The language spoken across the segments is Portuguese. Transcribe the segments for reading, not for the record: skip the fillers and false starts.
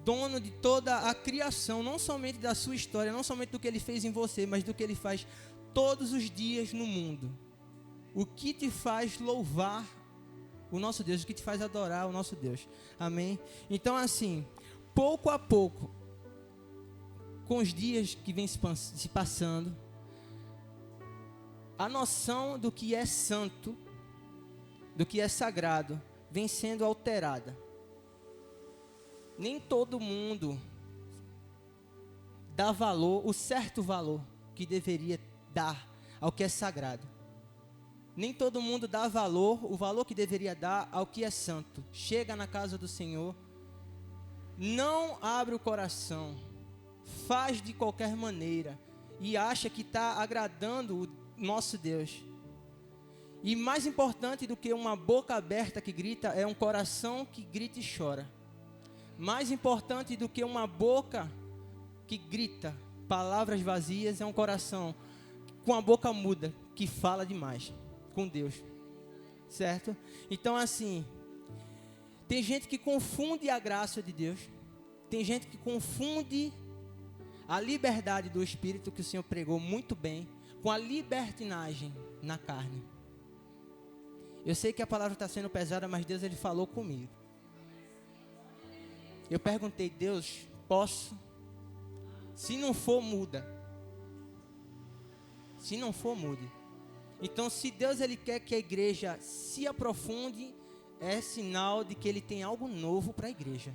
dono de toda a criação, não somente da sua história, não somente do que Ele fez em você, mas do que Ele faz todos os dias no mundo. O que te faz louvar o nosso Deus, o que te faz adorar o nosso Deus. Amém? Então, assim, pouco a pouco, com os dias que vêm se passando, a noção do que é santo, do que é sagrado, vem sendo alterada. Nem todo mundo dá valor, o certo valor que deveria dar ao que é sagrado. Nem todo mundo dá valor, o valor que deveria dar ao que é santo. Chega na casa do Senhor, não abre o coração, faz de qualquer maneira e acha que está agradando o nosso Deus. E mais importante do que uma boca aberta que grita é um coração que grita e chora. Mais importante do que uma boca que grita palavras vazias é um coração com a boca muda que fala demais com Deus, certo? Então, assim, tem gente que confunde a graça de Deus, tem gente que confunde a liberdade do Espírito que o Senhor pregou muito bem com a libertinagem na carne. Eu sei que a palavra está sendo pesada, mas Deus, Ele falou comigo. Eu perguntei: Deus, posso? Se não for, muda. Se não for, mude. Então, se Deus, Ele quer que a igreja se aprofunde, é sinal de que Ele tem algo novo para a igreja.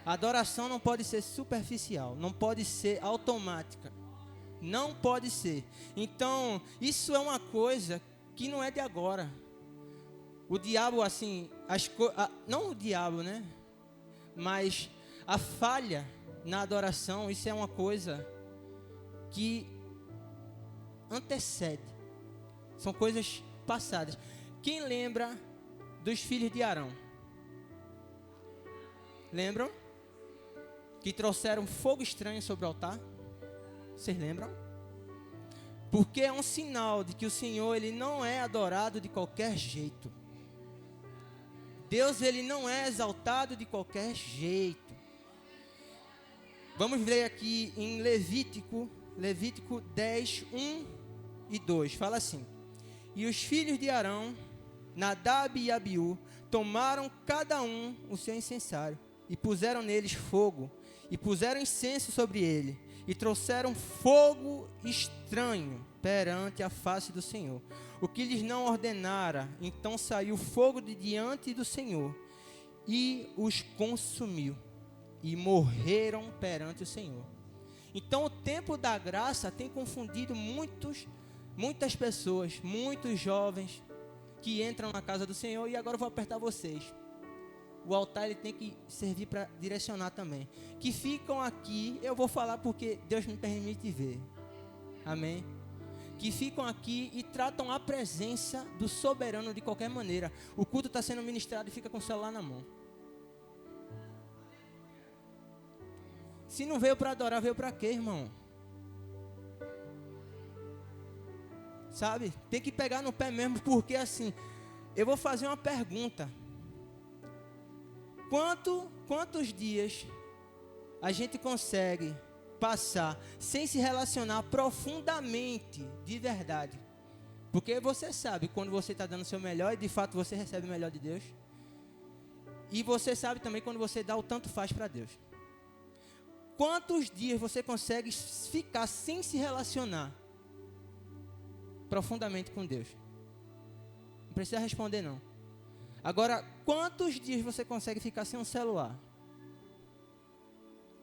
A adoração não pode ser superficial, não pode ser automática. Não pode ser. Então, isso é uma coisa que não é de agora. O diabo, assim, não o diabo, né? Mas a falha na adoração, isso é uma coisa que antecede. São coisas passadas. Quem lembra dos filhos de Arão? Lembram? Que trouxeram fogo estranho sobre o altar? Vocês lembram? Porque é um sinal de que o Senhor, Ele não é adorado de qualquer jeito. Deus, Ele não é exaltado de qualquer jeito. Vamos ler aqui em Levítico 10, 1 e 2. Fala assim: e os filhos de Arão, Nadab e Abiú, tomaram cada um o seu incensário, e puseram neles fogo, e puseram incenso sobre ele, e trouxeram fogo estranho perante a face do Senhor, o que lhes não ordenara. Então saiu fogo de diante do Senhor, e os consumiu, e morreram perante o Senhor. Então o tempo da graça tem confundido muitas pessoas, muitos jovens que entram na casa do Senhor. E agora eu vou apertar vocês. O altar, ele tem que servir para direcionar também. Que ficam aqui, eu vou falar porque Deus me permite ver. Amém? Que ficam aqui e tratam a presença do soberano de qualquer maneira. O culto está sendo ministrado e fica com o celular na mão. Se não veio para adorar, veio para quê, irmão? Sabe? Tem que pegar no pé mesmo, porque assim, eu vou fazer uma pergunta. Quantos dias a gente consegue passar sem se relacionar profundamente, de verdade? Porque você sabe quando você está dando o seu melhor e de fato você recebe o melhor de Deus. E você sabe também quando você dá o tanto faz para Deus. Quantos dias você consegue ficar sem se relacionar profundamente com Deus? Não precisa responder não. Agora, quantos dias você consegue ficar sem um celular?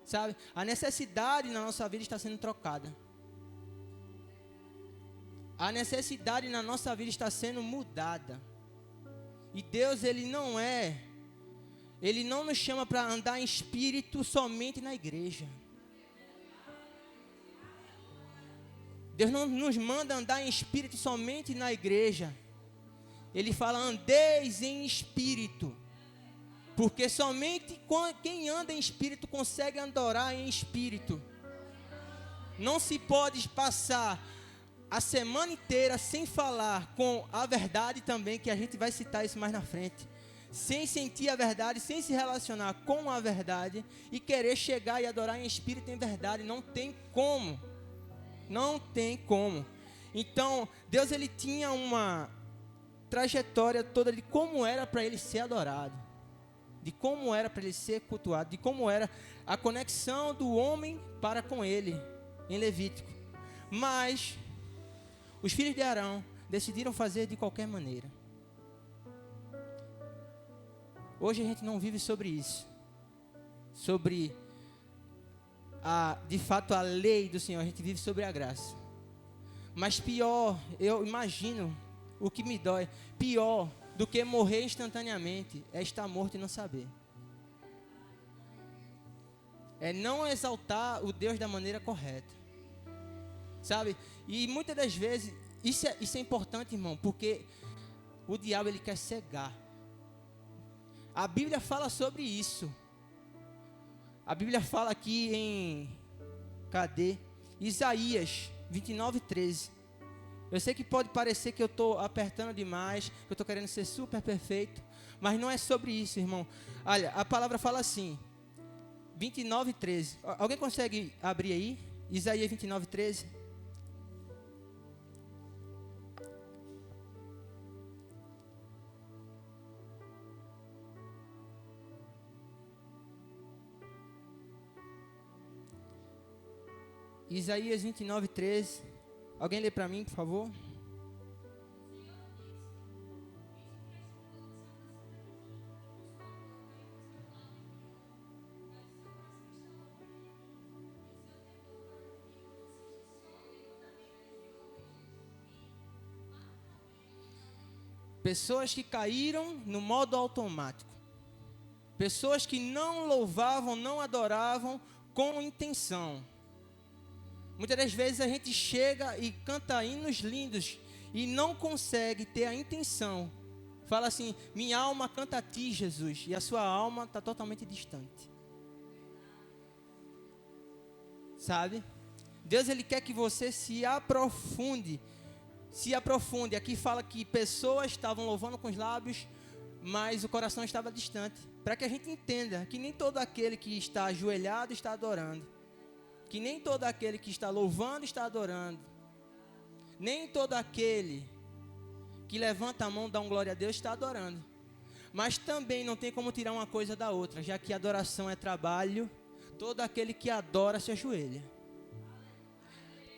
Sabe? A necessidade na nossa vida está sendo trocada. A necessidade na nossa vida está sendo mudada. E Deus, Ele não nos chama para andar em espírito somente na igreja. Deus não nos manda andar em espírito somente na igreja. Ele fala: andeis em espírito. Porque somente quem anda em espírito consegue adorar em espírito. Não se pode passar a semana inteira sem falar com a verdade também, que a gente vai citar isso mais na frente. sem sentir a verdade, sem se relacionar com a verdade e querer chegar e adorar em espírito e em verdade. Não tem como. Não tem como. Então, Deus ele tinha uma trajetória toda de como era para ele ser adorado, de como era para ele ser cultuado, de como era a conexão do homem para com ele, em Levítico. Mas os filhos de Arão decidiram fazer de qualquer maneira. Hoje a gente não vive sobre isso, sobre de fato a lei do Senhor, a gente vive sobre a graça. Mas pior, eu imagino, o que me dói, pior do que morrer instantaneamente é estar morto e não saber. É não exaltar o Deus da maneira correta, sabe? E muitas das vezes, isso é importante, irmão, porque o diabo ele quer cegar. A Bíblia fala sobre isso. A Bíblia fala aqui em, Isaías 29:13. Eu sei que pode parecer que eu estou apertando demais, que eu estou querendo ser super perfeito, mas não é sobre isso, irmão. Olha, a palavra fala assim, 29:13. Alguém consegue abrir aí? Isaías 29:13. Isaías 29:13. Alguém lê para mim, por favor? Pessoas que caíram no modo automático. Pessoas que não louvavam, não adoravam com intenção. Muitas das vezes a gente chega e canta hinos lindos e não consegue ter a intenção. Fala assim, minha alma canta a ti, Jesus, e a sua alma está totalmente distante. Sabe? Deus ele quer que você se aprofunde. Se aprofunde. Aqui fala que pessoas estavam louvando com os lábios, mas o coração estava distante. Para que a gente entenda que nem todo aquele que está ajoelhado está adorando. Que nem todo aquele que está louvando está adorando. Nem todo aquele que levanta a mão, dá um glória a Deus, está adorando. Mas também não tem como tirar uma coisa da outra, já que adoração é trabalho. Todo aquele que adora se ajoelha.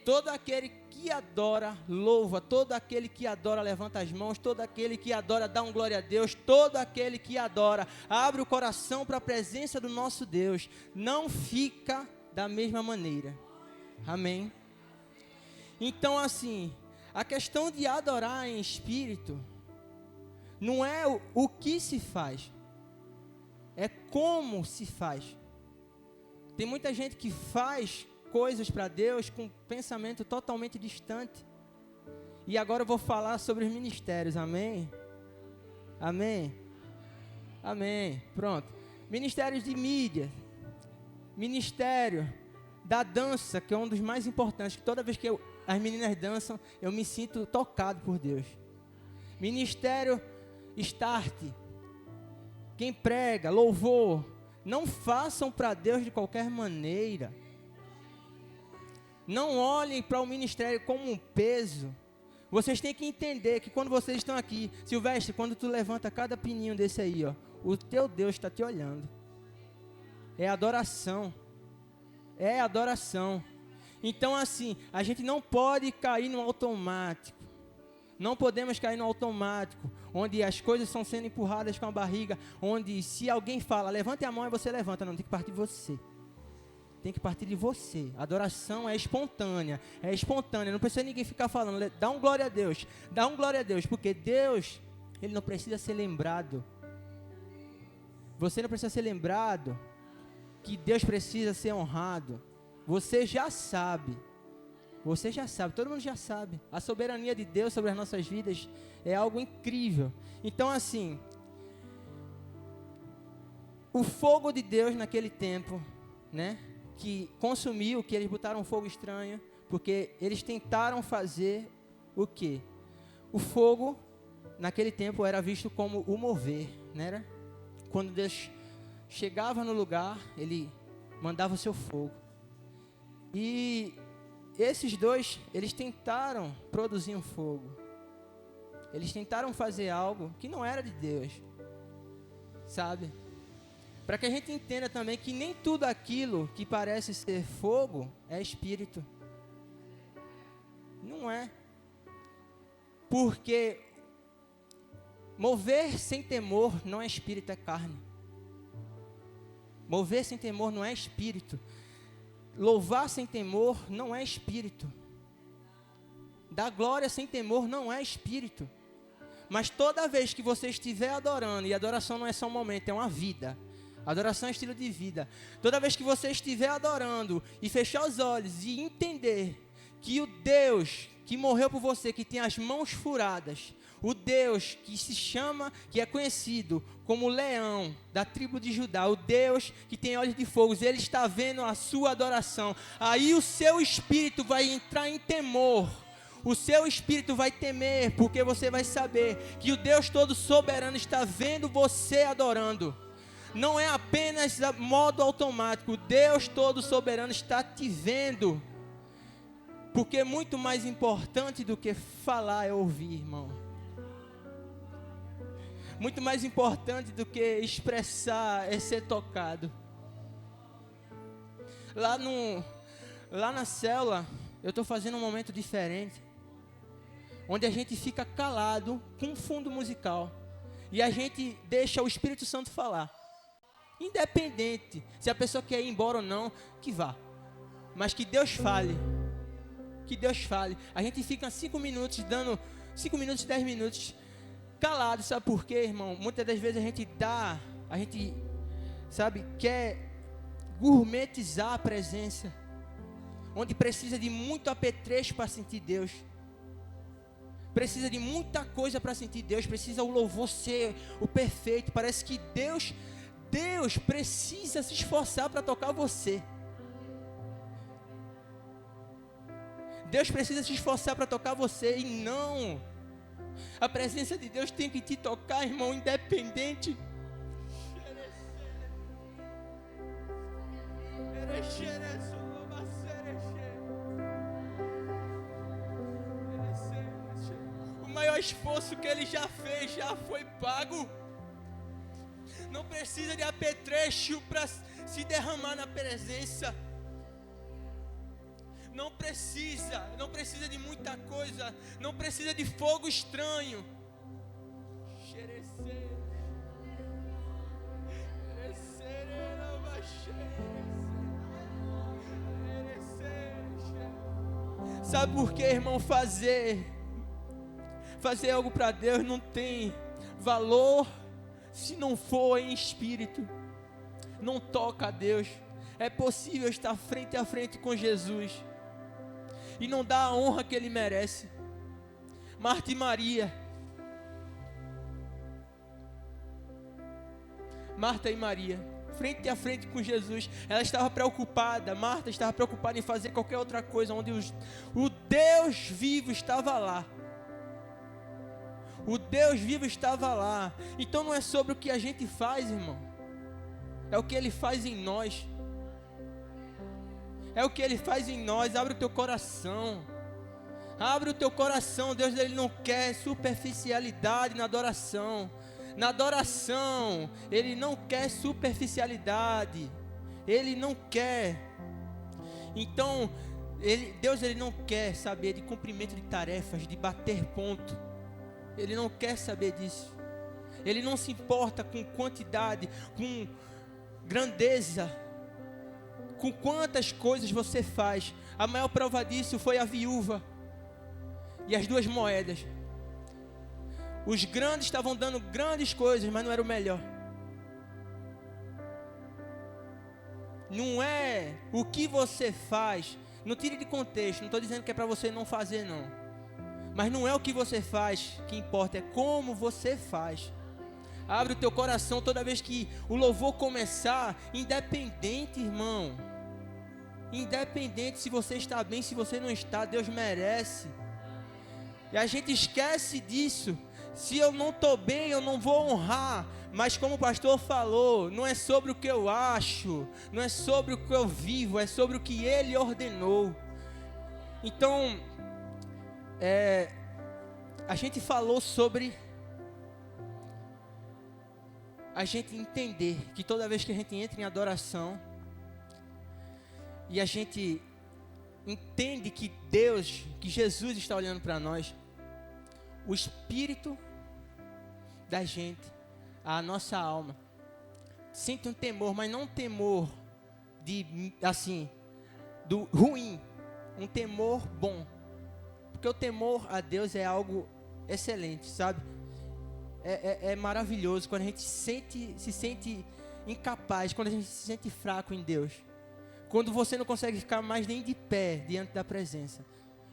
Todo aquele que adora, louva. Todo aquele que adora, levanta as mãos. Todo aquele que adora, dá um glória a Deus. Todo aquele que adora, abre o coração para a presença do nosso Deus. Não fica da mesma maneira. Amém? Então assim, a questão de adorar em espírito não é o que se faz, é como se faz. Tem muita gente que faz coisas para Deus com pensamento totalmente distante. E agora eu vou falar sobre os ministérios. Amém? Amém? Amém. Pronto. Ministérios de mídia. Ministério da dança, que é um dos mais importantes, que toda vez que as meninas dançam, eu me sinto tocado por Deus. Ministério Start, quem prega, louvor, não façam para Deus de qualquer maneira. Não olhem para o ministério como um peso. Vocês têm que entender que quando vocês estão aqui, Silvestre, quando tu levanta cada pininho desse aí, ó, o teu Deus está te olhando. É adoração. É adoração. Então assim, a gente não pode cair no automático. Não podemos cair no automático, onde as coisas estão sendo empurradas com a barriga, onde se alguém fala, levante a mão e você levanta. Não, tem que partir de você. Tem que partir de você. A adoração é espontânea. É espontânea. Não precisa ninguém ficar falando, dá um glória a Deus. Dá um glória a Deus, porque Deus, ele não precisa ser lembrado. Você não precisa ser lembrado que Deus precisa ser honrado. Você já sabe. Você já sabe, todo mundo já sabe. A soberania de Deus sobre as nossas vidas é algo incrível. Então assim, o fogo de Deus naquele tempo, né, que consumiu, que eles botaram um fogo estranho, porque eles tentaram fazer o quê? O fogo naquele tempo era visto como o mover. né? Quando Deus chegava no lugar, Ele mandava o seu fogo. E esses dois, eles tentaram produzir um fogo. Eles tentaram fazer algo que não era de Deus, sabe? Para que a gente entenda também que nem tudo aquilo que parece ser fogo é espírito. Não é. Porque mover sem temor não é espírito, é carne. Mover sem temor não é espírito. Louvar sem temor não é espírito. Dar glória sem temor não é espírito. Mas toda vez que você estiver adorando, e adoração não é só um momento, é uma vida. Adoração é estilo de vida. Toda vez que você estiver adorando e fechar os olhos e entender que o Deus que morreu por você, que tem as mãos furadas, o Deus que se chama, que é conhecido como o leão da tribo de Judá, o Deus que tem olhos de fogo, Ele está vendo a sua adoração. Aí o seu espírito vai entrar em temor. O seu espírito vai temer, porque você vai saber que o Deus todo soberano está vendo você adorando. Não é apenas modo automático, o Deus todo soberano está te vendo. Porque muito mais importante do que falar é ouvir, irmão. Muito mais importante do que expressar é ser tocado. Lá na célula, eu estou fazendo um momento diferente, onde a gente fica calado com um fundo musical e a gente deixa o Espírito Santo falar. Independente se a pessoa quer ir embora ou não, que vá. Mas que Deus fale. Que Deus fale. A gente fica 5 minutos, dando 5 minutos, 10 minutos calado. Sabe por quê, irmão? Muitas das vezes a gente, sabe, quer gourmetizar a presença, onde precisa de muito apetrecho para sentir Deus. Precisa de muita coisa para sentir Deus. Precisa o louvor ser o perfeito. Parece que Deus precisa se esforçar para tocar você. Deus precisa se esforçar para tocar você. E não. A presença de Deus tem que te tocar, irmão, independente. O maior esforço que Ele já fez, já foi pago. Não precisa de apetrecho para se derramar na presença. Não precisa de muita coisa, não precisa de fogo estranho. Sabe por quê, irmão? Fazer algo para Deus não tem valor se não for em espírito. Não toca a Deus. É possível estar frente a frente com Jesus e não dar a honra que Ele merece. Marta e Maria. Marta e Maria, frente a frente com Jesus. Ela estava preocupada. Marta estava preocupada em fazer qualquer outra coisa, onde o Deus vivo estava lá. O Deus vivo estava lá. Então não é sobre o que a gente faz, irmão. É o que Ele faz em nós. É o que Ele faz em nós. Abre o teu coração. Abre o teu coração. Deus, Ele não quer superficialidade na adoração. Na adoração, Ele não quer superficialidade. Ele não quer. Então, Deus, Ele não quer saber de cumprimento de tarefas, de bater ponto. Ele não quer saber disso. Ele não se importa com quantidade, com grandeza, com quantas coisas você faz. A maior prova disso foi a viúva e as 2 moedas. Os grandes estavam dando grandes coisas, mas não era o melhor. Não é o que você faz. Não tire de contexto. Não estou dizendo que é para você não fazer, não. Mas não é o que você faz que importa, é como você faz. Abre o teu coração toda vez que o louvor começar, independente, irmão. Independente se você está bem, se você não está, Deus merece. E a gente esquece disso. Se eu não estou bem, eu não vou honrar. Mas como o pastor falou, não é sobre o que eu acho, não é sobre o que eu vivo, é sobre o que Ele ordenou. Então, a gente falou sobre a gente entender que toda vez que a gente entra em adoração e a gente entende que Deus, que Jesus está olhando para nós, o espírito da gente, a nossa alma, sente um temor, mas não um temor do ruim, um temor bom, porque o temor a Deus é algo excelente, sabe? É maravilhoso quando a gente se sente incapaz, quando a gente se sente fraco em Deus, quando você não consegue ficar mais nem de pé diante da presença.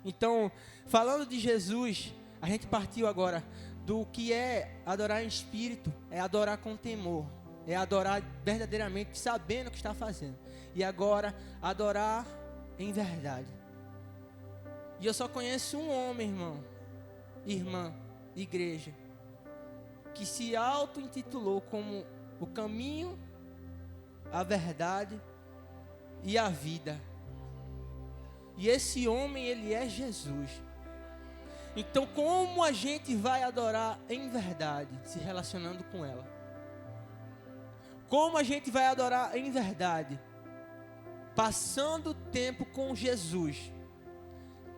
Então, falando de Jesus, a gente partiu agora do que é adorar em espírito, é adorar com temor, é adorar verdadeiramente sabendo o que está fazendo. E agora, adorar em verdade. E eu só conheço um homem, irmã, igreja, que se auto-intitulou como o caminho, a verdade e a vida. E esse homem, ele é Jesus. Então, como a gente vai adorar em verdade, se relacionando com ela? Como a gente vai adorar em verdade? Passando tempo com Jesus,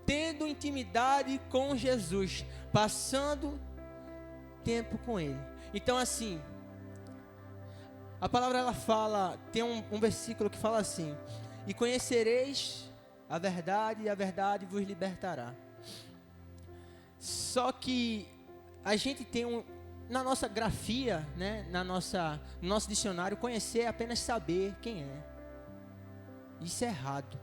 tendo intimidade com Jesus, passando tempo com Ele. Então, assim, a palavra ela fala, tem um versículo que fala assim: e conhecereis a verdade, e a verdade vos libertará. Só que a gente tem na nossa grafia, né, no nosso dicionário, conhecer é apenas saber quem é. Isso é errado.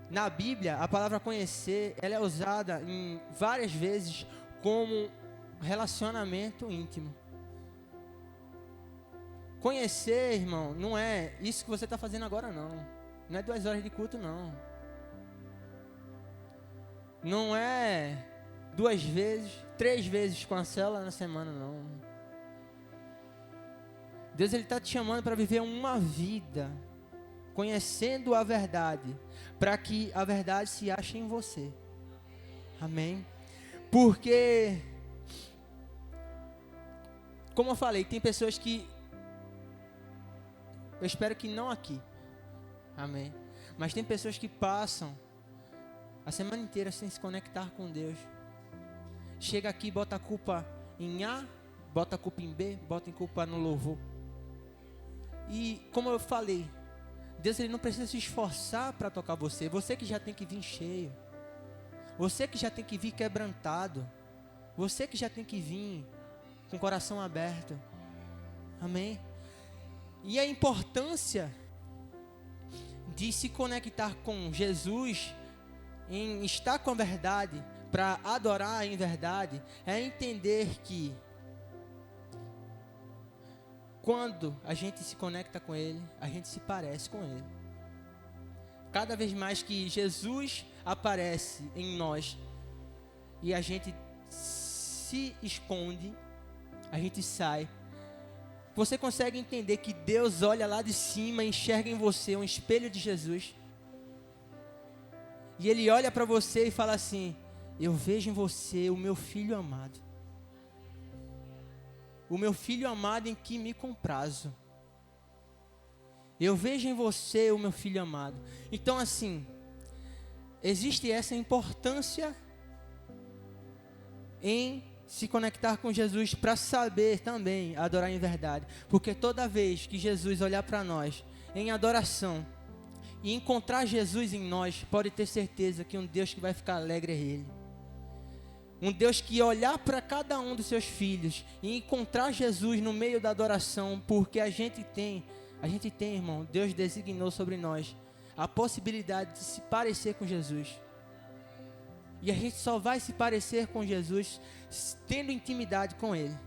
Na Bíblia, a palavra conhecer, ela é usada em várias vezes como relacionamento íntimo. Conhecer, irmão, não é isso que você está fazendo agora, não. Não é 2 horas de culto, não. Não é 2 vezes, 3 vezes com a célula na semana, não. Deus, Ele está te chamando para viver uma vida conhecendo a verdade, para que a verdade se ache em você. Amém? Porque, como eu falei, tem pessoas que, eu espero que não aqui, amém, mas tem pessoas que passam a semana inteira sem se conectar com Deus. Chega aqui, bota a culpa em A, bota a culpa em B, bota a culpa no louvor. E como eu falei, Deus, Ele não precisa se esforçar para tocar você. Você que já tem que vir cheio. Você que já tem que vir quebrantado. Você que já tem que vir com o coração aberto. Amém? E a importância de se conectar com Jesus, em estar com a verdade, para adorar em verdade, é entender que quando a gente se conecta com Ele, a gente se parece com Ele. Cada vez mais que Jesus aparece em nós e a gente se esconde, a gente sai, você consegue entender que Deus olha lá de cima e enxerga em você um espelho de Jesus. E Ele olha para você e fala assim: eu vejo em você o meu filho amado. O meu filho amado em que me comprazo. Eu vejo em você o meu filho amado. Então, assim, existe essa importância em se conectar com Jesus para saber também adorar em verdade. Porque toda vez que Jesus olhar para nós em adoração e encontrar Jesus em nós, pode ter certeza que um Deus que vai ficar alegre é Ele. Um Deus que olhar para cada um dos seus filhos e encontrar Jesus no meio da adoração, porque a gente tem, irmão, Deus designou sobre nós a possibilidade de se parecer com Jesus. E a gente só vai se parecer com Jesus tendo intimidade com Ele.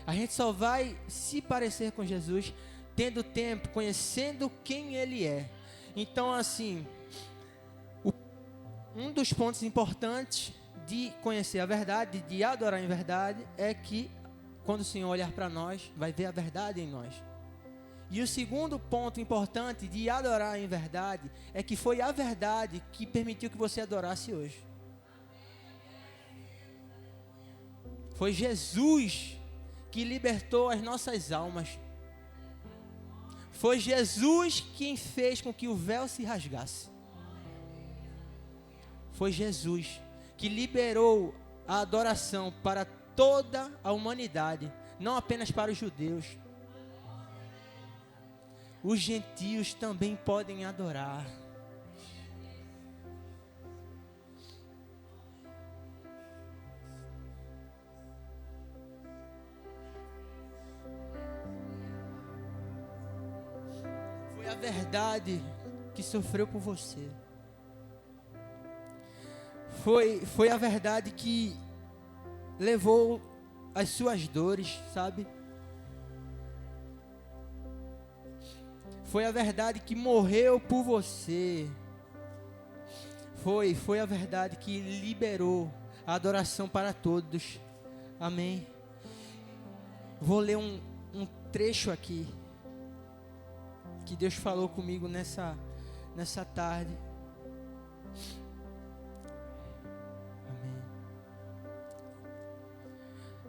A gente só vai se parecer com Jesus tendo tempo, conhecendo quem Ele é. Então, assim, um dos pontos importantes de conhecer a verdade, de adorar em verdade, é que quando o Senhor olhar para nós, vai ver a verdade em nós. E o segundo ponto importante de adorar em verdade é que foi a verdade que permitiu que você adorasse hoje. Foi Jesus que libertou as nossas almas. Foi Jesus quem fez com que o véu se rasgasse. Foi Jesus que liberou a adoração para toda a humanidade, não apenas para os judeus. Os gentios também podem adorar. Foi a verdade que sofreu por você. Foi a verdade que levou as suas dores, sabe? Foi a verdade que morreu por você. Foi a verdade que liberou a adoração para todos. Amém. Vou ler um trecho aqui que Deus falou comigo nessa tarde. Amém.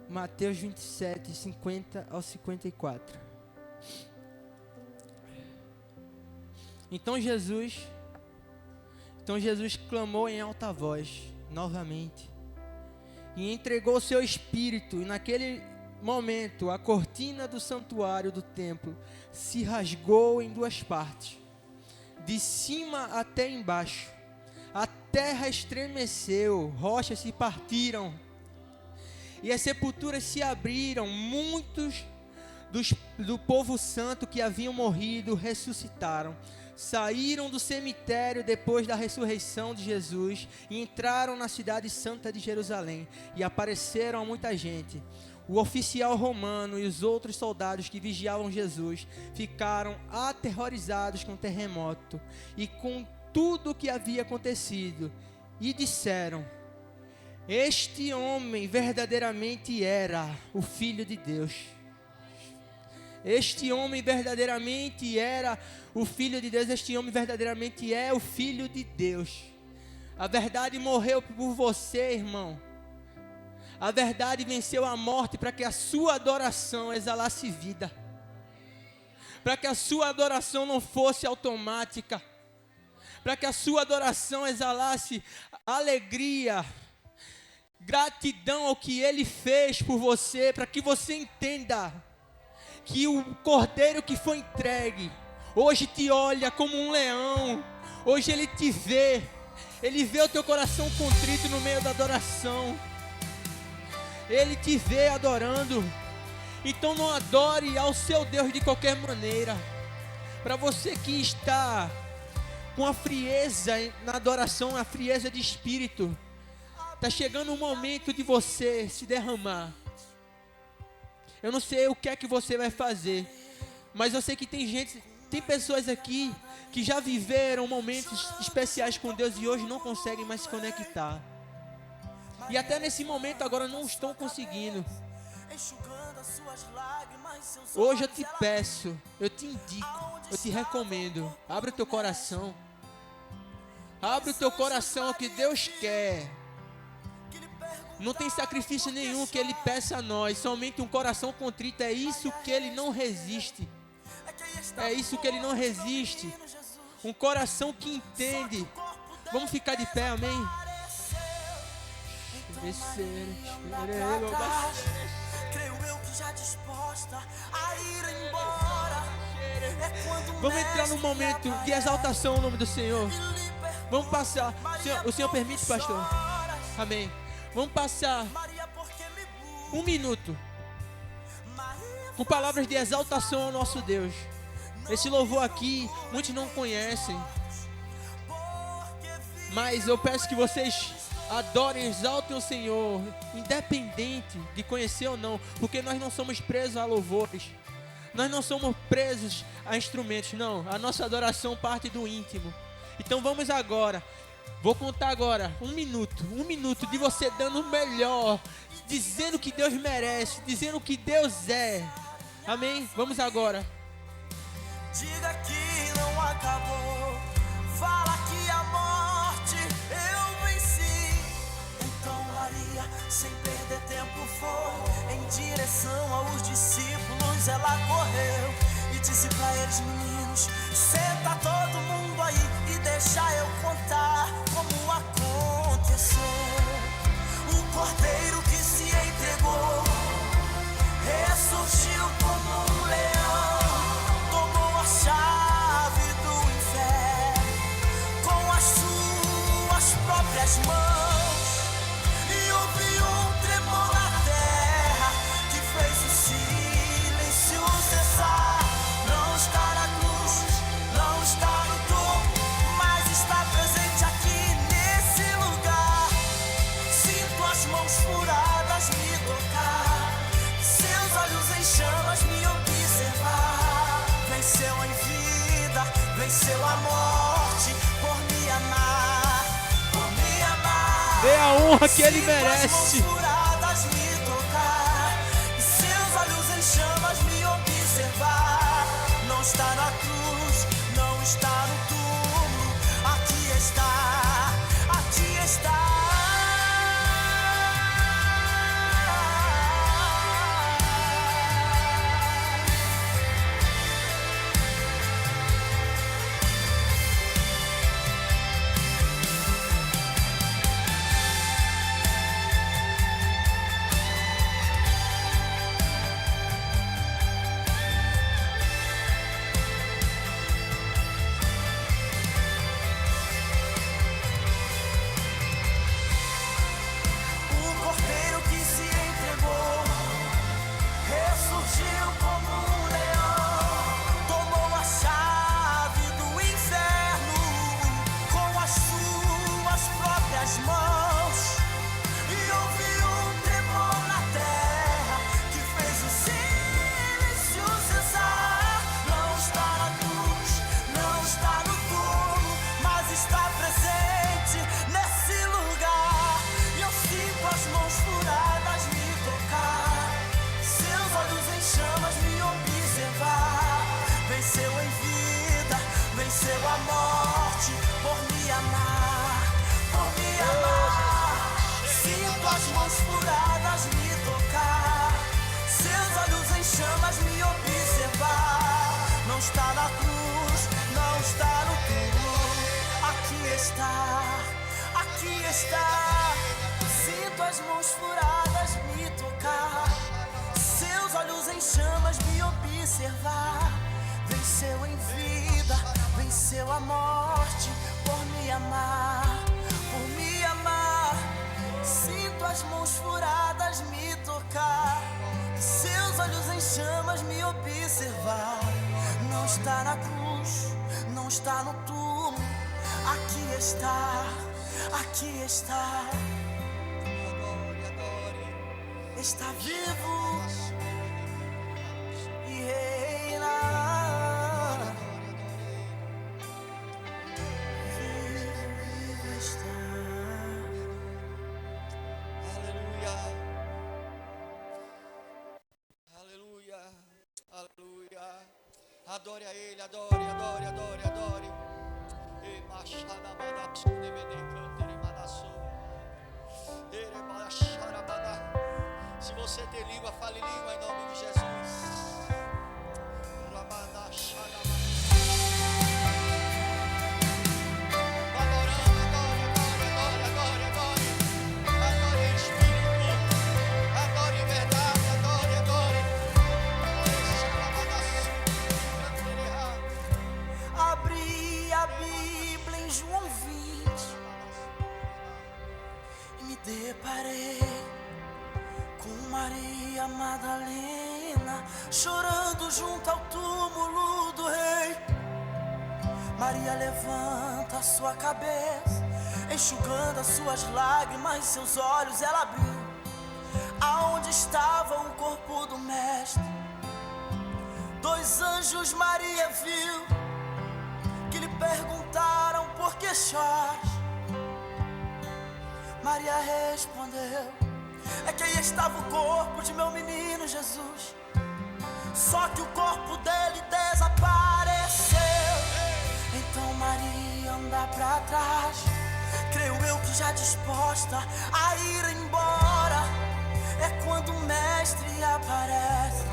Mateus 27, 50 ao 54. Então Jesus clamou em alta voz, novamente, e entregou o seu espírito, e naquele momento a cortina do santuário do templo se rasgou em duas partes, de cima até embaixo. A terra estremeceu, rochas se partiram, e as sepulturas se abriram. Muitos do povo santo que haviam morrido ressuscitaram. Saíram do cemitério depois da ressurreição de Jesus e entraram na cidade santa de Jerusalém e apareceram a muita gente. O oficial romano e os outros soldados que vigiavam Jesus ficaram aterrorizados com o terremoto e com tudo o que havia acontecido e disseram: este homem verdadeiramente era o Filho de Deus. Este homem verdadeiramente era o Filho de Deus. Este homem verdadeiramente é o Filho de Deus. A verdade morreu por você, irmão. A verdade venceu a morte para que a sua adoração exalasse vida. Para que a sua adoração não fosse automática. Para que a sua adoração exalasse alegria, gratidão ao que Ele fez por você. Para que você entenda que o cordeiro que foi entregue hoje te olha como um leão. Hoje ele te vê. Ele vê o teu coração contrito no meio da adoração. Ele te vê adorando. Então não adore ao seu Deus de qualquer maneira. Para você que está com a frieza na adoração, a frieza de espírito, está chegando o momento de você se derramar. Eu não sei o que é que você vai fazer, mas eu sei que tem pessoas aqui que já viveram momentos especiais com Deus e hoje não conseguem mais se conectar. E até nesse momento agora não estão conseguindo. Hoje eu te peço, eu te indico, eu te recomendo, abre o teu coração. Abre o teu coração ao que Deus quer. Não tem sacrifício nenhum que Ele peça a nós, somente um coração contrito. É isso que Ele não resiste. É isso que Ele não resiste. Um coração que entende. Vamos ficar de pé, amém? Vamos entrar num momento de exaltação ao nome do Senhor. Vamos passar. O Senhor permite, pastor? Amém. Vamos passar 1 minuto com palavras de exaltação ao nosso Deus. Esse louvor aqui, muitos não conhecem, mas eu peço que vocês adorem, exaltem o Senhor, independente de conhecer ou não, porque nós não somos presos a louvores, nós não somos presos a instrumentos, não. A nossa adoração parte do íntimo. Então vamos agora Vou contar agora, um minuto de você dando o melhor, dizendo que Deus merece, dizendo que Deus é. Amém? Vamos agora. Diga que não acabou, fala que a morte eu venci. Então Maria, sem perder tempo, foi em direção aos discípulos. Ela correu e disse pra eles: meninos, senta todo mundo aí e deixa eu contar como aconteceu. O cordeiro que se entregou ressurgiu como um leão, tomou a chave do inferno com as suas próprias mãos, e houve um tremor na terra que fez o silêncio cessar. Não está na cruz, não está no túmulo, mas está presente aqui nesse lugar. Sinto as mãos furadas me tocar, seus olhos em chamas me observar. Venceu em vida, venceu a morte, por me amar, por me amar. Dê a honra que Ele Sinto merece. as mãos furadas me tocar, e seus olhos em chamas me observar. Não está na cruz, não está no túmulo, aqui está, aqui está. Venceu a morte, por me amar, por me amar. Sinto as mãos furadas me tocar, seus olhos em chamas me observar. Não está na cruz, não está no túmulo, aqui está, aqui está. Sinto as mãos furadas me tocar, seus olhos em chamas me observar. Venceu em vida, venceu a morte, por me amar, por me amar. Sinto as mãos furadas me tocar, seus olhos em chamas me observar. Não está na cruz, não está no túmulo, aqui está, aqui está. Está vivo e reina. Adore a Ele, adore, adore, adore, adore. Se você tem língua, fale língua em nome de Jesus. Deparei com Maria Madalena chorando junto ao túmulo do rei. Maria levanta sua cabeça, enxugando as suas lágrimas, seus olhos ela abriu, aonde estava o corpo do mestre. 2 anjos Maria viu, que lhe perguntaram: por que choras? Maria respondeu: é que aí estava o corpo de meu menino Jesus, só que o corpo dele desapareceu. Então Maria anda pra trás, creio eu que já disposta a ir embora. É quando o mestre aparece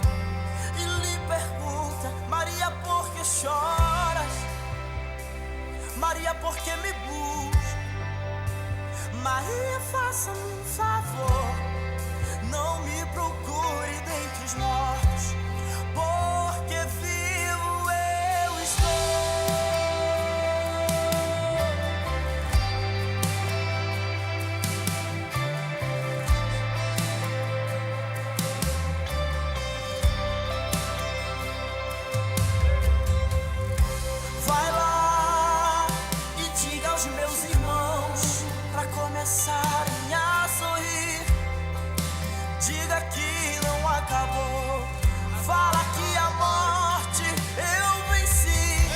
e lhe pergunta: Maria, por que choras? Maria, por que me busca? Maria, faça-me um favor, não me procure dentre os mortos, porque vivo eu estou. Vai lá e diga aos meus irmãos pra começarem a sorrir. Diga que não acabou, fala que a morte eu venci.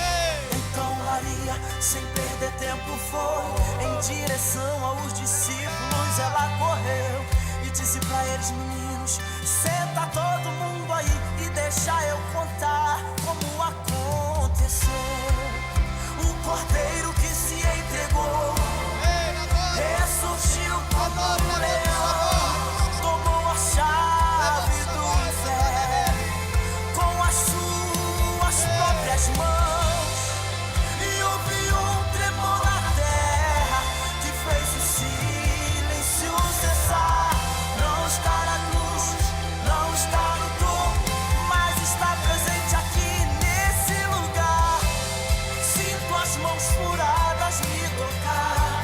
Então Maria, sem perder tempo, foi em direção aos discípulos. Ela correu e disse pra eles: meninos, senta todo mundo aí e deixa eu contar como aconteceu. O cordeiro que se entregou ressurgiu como um leão, tomou a chave do inferno com as suas próprias mãos, e houve um tremor na terra que fez o silêncio cessar. Não está na cruz, não está no túmulo, mas está presente aqui nesse lugar. Sinto as mãos furadas me tocar,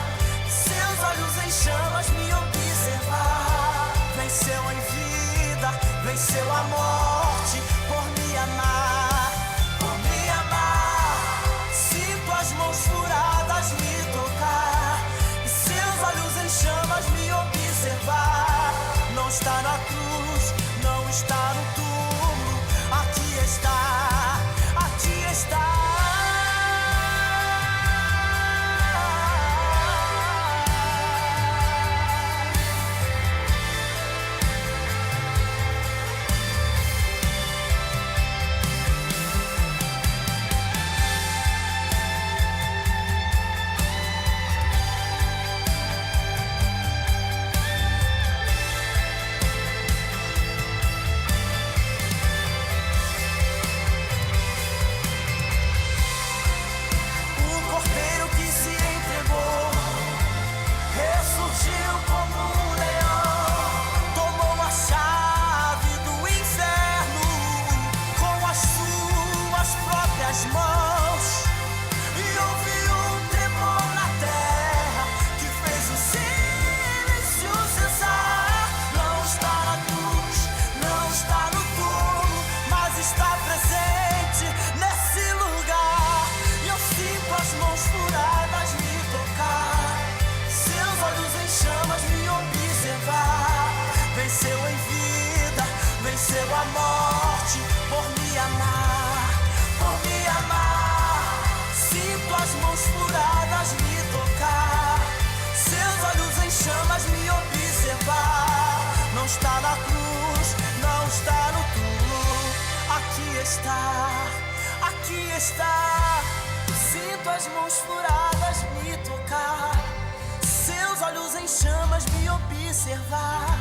seus olhos em chamas me observar. Venceu em vida, venceu a morte por me amar, por me amar. Sinto as mãos furadas me tocar e seus olhos em chamas me observar. Não está na cruz, não está no túmulo, aqui está, aqui está. Venceu a morte por me amar, por me amar. Sinto as mãos furadas me tocar, seus olhos em chamas me observar. Não está na cruz, não está no túmulo, aqui está, aqui está. Sinto as mãos furadas me tocar, seus olhos em chamas me observar.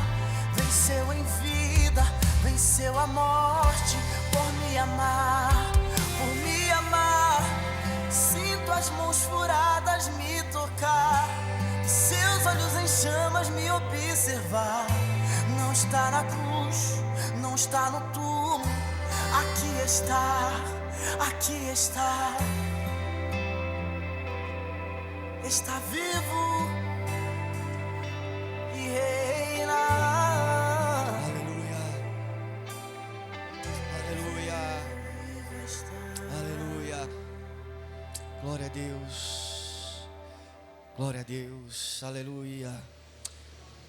Venceu em vida, venceu a morte por me amar, por me amar. Sinto as mãos furadas me tocar, seus olhos em chamas me observar. Não está na cruz, não está no túmulo, aqui está, aqui está. Está vivo e reina. Glória a Deus, glória a Deus, aleluia.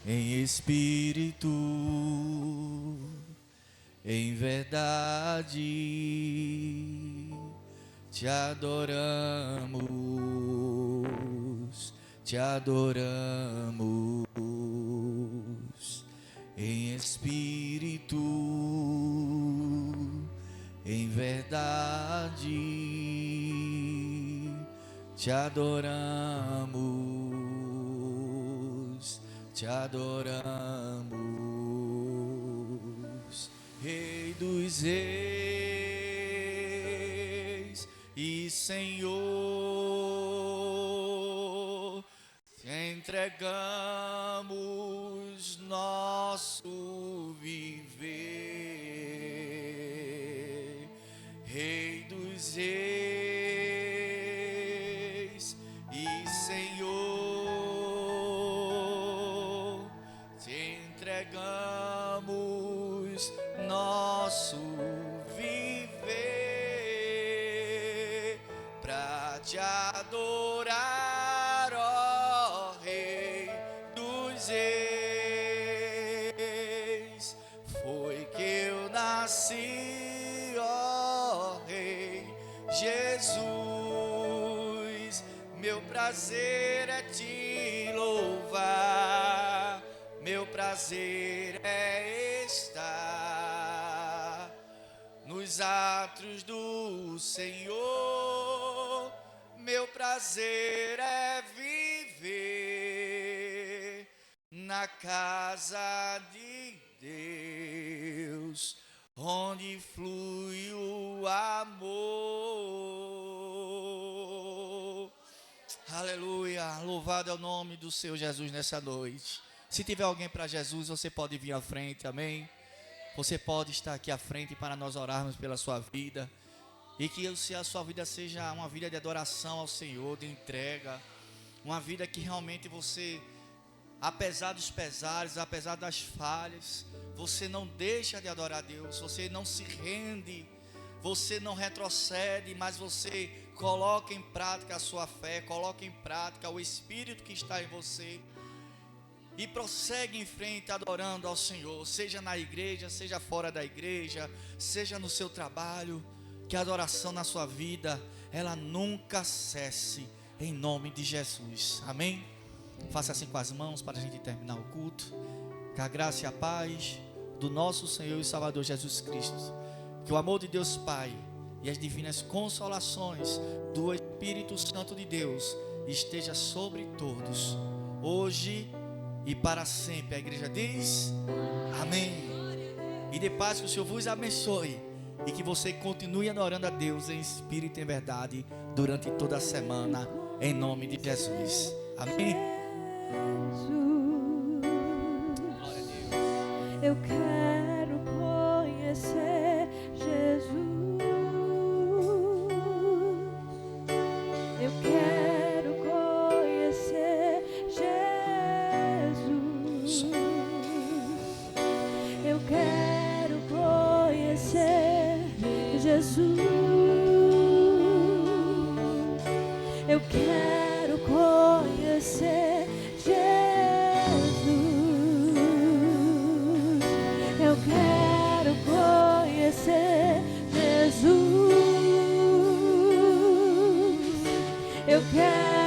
Em espírito, em verdade, te adoramos, te adoramos. em espírito, em verdade, te adoramos, Rei dos reis e Senhor, te entregamos nosso viver, Rei dos reis e Senhor, te entregamos nosso viver pra te adorar, ó Rei dos reis. Foi que eu nasci, ó Rei Jesus. Meu prazer é te louvar, meu prazer é estar nos átrios do Senhor. Meu prazer é viver na casa de Deus, onde flui o amor. Aleluia, louvado é o nome do Senhor Jesus nessa noite. Se tiver alguém para Jesus, você pode vir à frente, amém? Você pode estar aqui à frente para nós orarmos pela sua vida. E que a sua vida seja uma vida de adoração ao Senhor, de entrega. Uma vida que realmente você, apesar dos pesares, apesar das falhas, você não deixa de adorar a Deus. Você não se rende, você não retrocede, mas você coloca em prática a sua fé, coloca em prática o Espírito que está em você. E prossegue em frente adorando ao Senhor, seja na igreja, seja fora da igreja, seja no seu trabalho. Que a adoração na sua vida, ela nunca cesse, em nome de Jesus, amém? Faça assim com as mãos para a gente terminar o culto. Que a graça e a paz do nosso Senhor e Salvador Jesus Cristo, que o amor de Deus Pai e as divinas consolações do Espírito Santo de Deus esteja sobre todos, hoje e para sempre. A igreja diz amém. E de paz que o Senhor vos abençoe e que você continue adorando a Deus em espírito e em verdade durante toda a semana, em nome de Jesus, amém. Glória a Deus. Eu quero conhecer Jesus. Eu quero conhecer Jesus. Eu quero conhecer Jesus. Eu quero conhecer Jesus. Eu quero conhecer Jesus. Eu quero